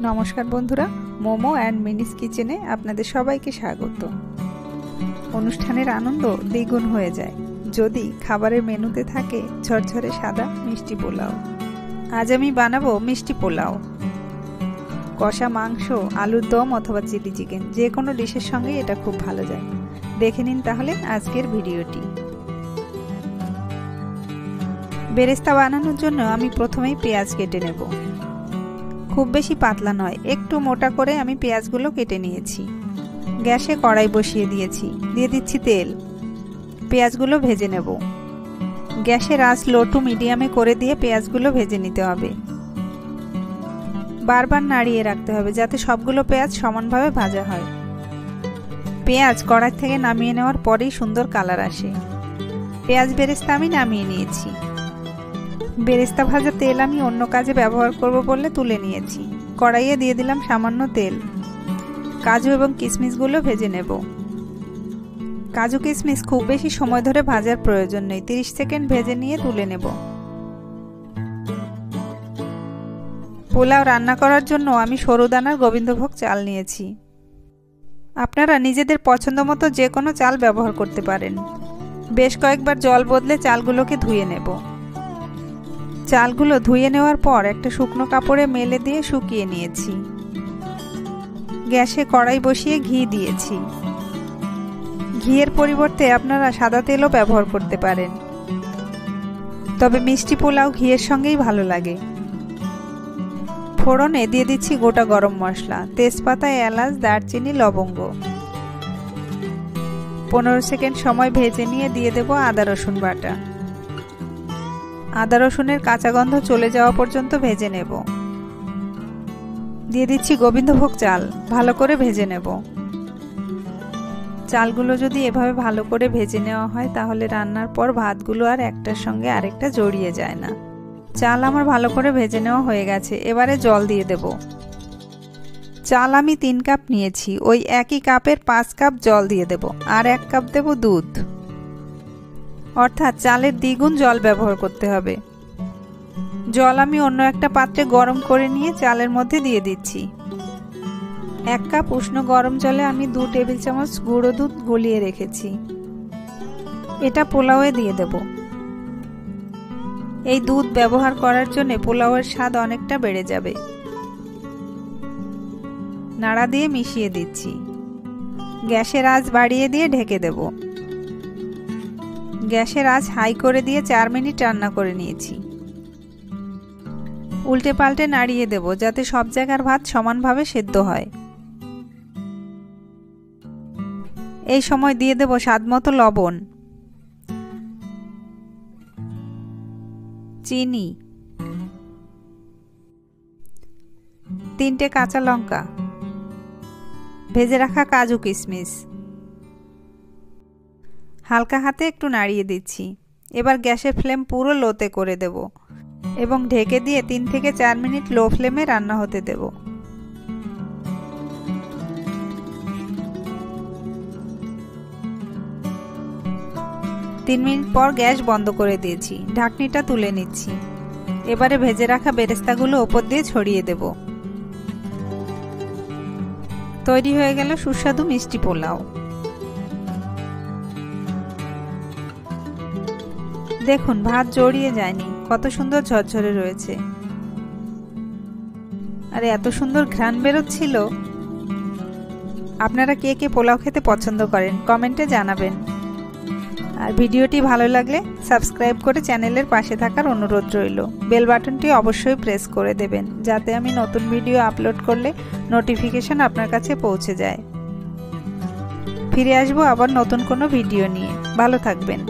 নমস্কার বন্ধুরা, মোমো অ্যান্ড মিনিস কিচেনে আপনাদের সবাইকে স্বাগত। অনুষ্ঠানের আনন্দ দ্বিগুণ হয়ে যায় যদি খাবারের মেনুতে থাকে ঝরঝরে সাদা মিষ্টি পোলাও। আজ আমি বানাবো মিষ্টি পোলাও। কষা মাংস, আলুর দম অথবা চিলি চিকেন যে কোনো ডিশের সঙ্গে এটা খুব ভালো যায়। দেখে নিন তাহলে আজকের ভিডিওটি। বেরেস্তা বানানোর জন্য আমি প্রথমেই পেঁয়াজ কেটে নেব। খুব বেশি পাতলা নয়, একটু মোটা করে আমি পেঁয়াজগুলো কেটে নিয়েছি। গ্যাসে কড়াই বসিয়ে দিয়েছি, দিয়ে দিচ্ছি তেল। পেঁয়াজগুলো ভেজে নেব। গ্যাসের আঁচ লো টু মিডিয়ামে করে দিয়ে পেঁয়াজগুলো ভেজে নিতে হবে। বারবার নাড়িয়ে রাখতে হবে যাতে সবগুলো পেঁয়াজ সমানভাবে ভাজা হয়। পেঁয়াজ কড়াই থেকে নামিয়ে নেওয়ার পরেই সুন্দর কালার আসে। পেঁয়াজ বেরেস্তা আমি নামিয়ে নিয়েছি। বেরেস্তা ভাজা তেল আমি অন্য কাজে ব্যবহার করব বলে তুলে নিয়েছি। কড়াইয়ে দিয়ে দিলাম সামান্য তেল। কাজু এবং কিশমিশগুলো ভেজে নেব। কাজু কিশমিশ খুব বেশি সময় ধরে ভাজার প্রয়োজন নেই, 30 সেকেন্ড ভেজে নিয়ে তুলে নেব। পোলাও রান্না করার জন্য আমি সরু দানার গোবিন্দভোগ চাল নিয়েছি। আপনারা নিজেদের পছন্দ মতো যে কোনো চাল ব্যবহার করতে পারেন। বেশ কয়েকবার জল বদলে চালগুলোকে ধুয়ে নেব। চালগুলো ধুয়ে নেওয়ার পর একটা শুকনো কাপড়ে মেলে দিয়ে শুকিয়ে নিয়েছি। গ্যাসে কড়াই বসিয়ে ঘি দিয়েছি। ঘিয়ের পরিবর্তে আপনারা সাদা তেলও ব্যবহার করতে পারেন, তবে মিষ্টি পোলাও ঘিয়ের সঙ্গেই ভালো লাগে। ফোড়নে দিয়ে দিচ্ছি গোটা গরম মশলা, তেজপাতা, এলাচ, দারচিনি, লবঙ্গ। 15 সেকেন্ড সময় ভেজে নিয়ে দিয়ে দেব আদা রসুন বাটা। আদা রসুনের কাঁচা গন্ধ চলে যাওয়া পর্যন্ত ভেজে নেব। দিয়ে দিচ্ছি গোবিন্দভোগ চাল, ভালো করে ভেজে নেব। চালগুলো যদি এভাবে ভালো করে ভেজে নেওয়া হয় তাহলে রান্নার পর ভাতগুলো আর একটার সঙ্গে আরেকটা জড়িয়ে যায় না। চাল আমার ভালো করে ভেজে নেওয়া হয়ে গেছে, এবারে জল দিয়ে দেব। চাল আমি 3 কাপ নিয়েছি, ওই একই কাপের 5 কাপ জল দিয়ে দেব, আর 1 কাপ দেব দুধ। অর্থাৎ চালের দ্বিগুণ জল ব্যবহার করতে হবে। জল আমি অন্য একটা পাত্রে গরম করে নিয়ে চালের মধ্যে দিয়ে দিচ্ছি। 1 কাপ উষ্ণ গরম জলে আমি 2 টেবিল চামচ গুঁড়ো দুধ গলিয়ে রেখেছি। এটা পোলাওয়ে দিয়ে দেব। এই দুধ ব্যবহার করার জন্য পোলাওয়ের স্বাদ অনেকটা বেড়ে যাবে। নাড়া দিয়ে মিশিয়ে দিচ্ছি। গ্যাসের আঁচ বাড়িয়ে দিয়ে ঢেকে দেব। গ্যাসের আঁচ হাই করে দিয়ে 4 মিনিট রান্না করে নিয়েছি। উল্টে পাল্টে নাড়িয়ে দেব যাতে সব জায়গার ভাত সমানভাবে সেদ্ধ হয়। এই সময় দিয়ে দেব স্বাদমতো লবণ, চিনি, 3টে কাঁচা লঙ্কা, ভেজে রাখা কাজু কিশমিশ। হালকা হাতে একটু নাড়িয়ে দিচ্ছি। এবার গ্যাসের ফ্লেম পুরো লোতে করে দেব এবং ঢেকে দিয়ে 3 থেকে 4 মিনিট লো ফ্লেমে রান্না হতে দেব। 3 মিনিট পর গ্যাস বন্ধ করে দিয়েছি। ঢাকনিটা তুলে নিচ্ছি। এবারে ভেজে রাখা বেরেস্তাগুলো ওপর দিয়ে ছড়িয়ে দেব। তৈরি হয়ে গেল সুস্বাদু মিষ্টি পোলাও। দেখুন ভাত জড়িয়ে যায়নি, কত সুন্দর ঝরঝরে রয়েছে, আর এত সুন্দর ঘ্রাণ বেরোচ্ছিল। আপনারা কে কে পোলাও খেতে পছন্দ করেন কমেন্টে জানাবেন। আর ভিডিওটি ভালো লাগলে সাবস্ক্রাইব করে চ্যানেলের পাশে থাকার অনুরোধ রইল। বেল বাটনটি অবশ্যই প্রেস করে দেবেন যাতে আমি নতুন ভিডিও আপলোড করলে নোটিফিকেশন আপনার কাছে পৌঁছে যায়। ফিরে আসবো আবার নতুন কোনো ভিডিও নিয়ে। ভালো থাকবেন।